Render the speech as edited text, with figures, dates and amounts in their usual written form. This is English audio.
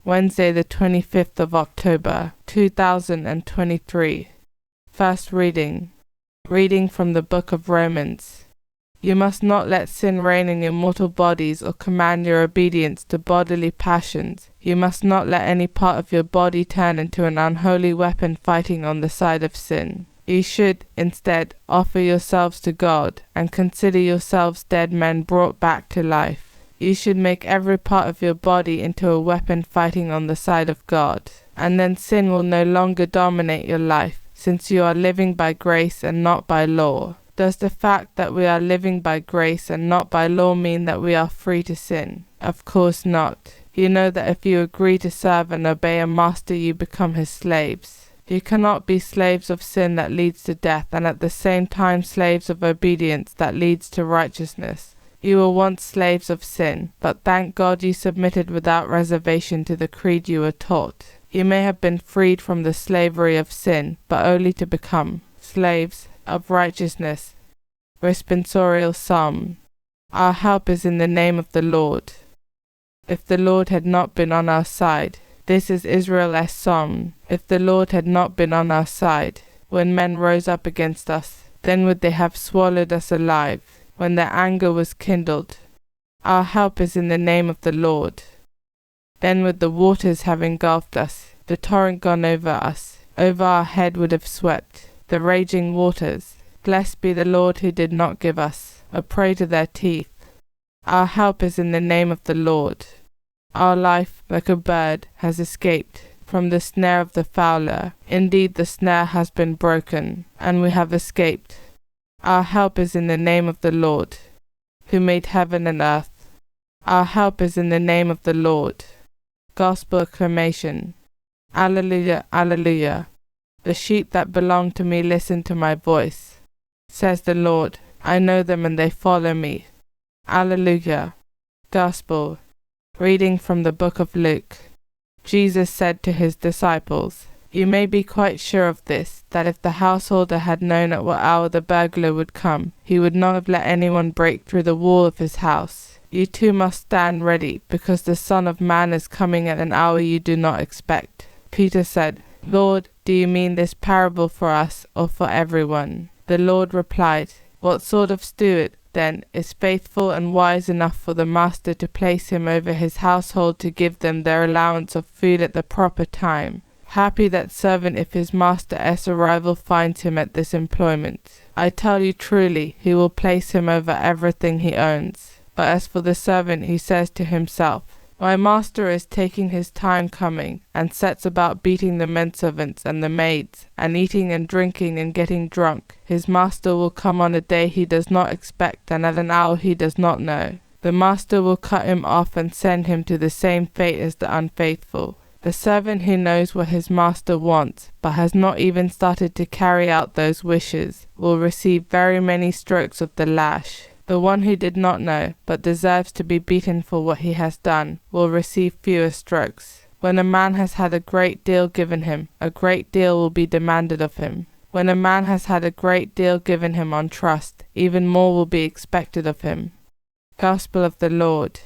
Wednesday the 25th of October, 2023. First reading. Reading from the book of Romans. You must not let sin reign in your mortal bodies or command your obedience to bodily passions. You must not let any part of your body turn into an unholy weapon fighting on the side of sin. You should, instead, offer yourselves to God and consider yourselves dead men brought back to life. You should make every part of your body into a weapon fighting on the side of God, and then sin will no longer dominate your life, since you are living by grace and not by law. Does the fact that we are living by grace and not by law mean that we are free to sin? Of course not. You know that if you agree to serve and obey a master, you become his slaves. You cannot be slaves of sin that leads to death and at the same time slaves of obedience that leads to righteousness. You were once slaves of sin, but thank God you submitted without reservation to the creed you were taught. You may have been freed from the slavery of sin, but only to become slaves of righteousness. Responsorial Psalm. Our help is in the name of the Lord. If the Lord had not been on our side. This is Israel's psalm. If the Lord had not been on our side, when men rose up against us, then would they have swallowed us alive, when their anger was kindled. Our help is in the name of the Lord. Then would the waters have engulfed us, the torrent gone over us, over our head would have swept the raging waters. Blessed be the Lord who did not give us a prey to their teeth. Our help is in the name of the Lord. Our life, like a bird, has escaped from the snare of the fowler. Indeed, the snare has been broken, and we have escaped. Our help is in the name of the Lord, who made heaven and earth. Our help is in the name of the Lord. Gospel acclamation. Alleluia, alleluia. The sheep that belong to me listen to my voice, says the Lord. I know them and they follow me. Alleluia. Gospel. Reading from the book of Luke. Jesus said to his disciples, You may be quite sure of this, that if the householder had known at what hour the burglar would come, he would not have let anyone break through the wall of his house. You too must stand ready, because the Son of Man is coming at an hour you do not expect. Peter said, Lord, do you mean this parable for us or for everyone? The Lord replied, What sort of steward, then, is faithful and wise enough for the master to place him over his household to give them their allowance of food at the proper time? Happy that servant if his master's arrival finds him at this employment. I tell you truly, he will place him over everything he owns. But as for the servant, he says to himself, My master is taking his time coming, and sets about beating the menservants and the maids, and eating and drinking and getting drunk. His master will come on a day he does not expect and at an hour he does not know. The master will cut him off and send him to the same fate as the unfaithful. The servant who knows what his master wants, but has not even started to carry out those wishes, will receive very many strokes of the lash. The one who did not know, but deserves to be beaten for what he has done, will receive fewer strokes. When a man has had a great deal given him, a great deal will be demanded of him. When a man has had a great deal given him on trust, even more will be expected of him. Gospel of the Lord.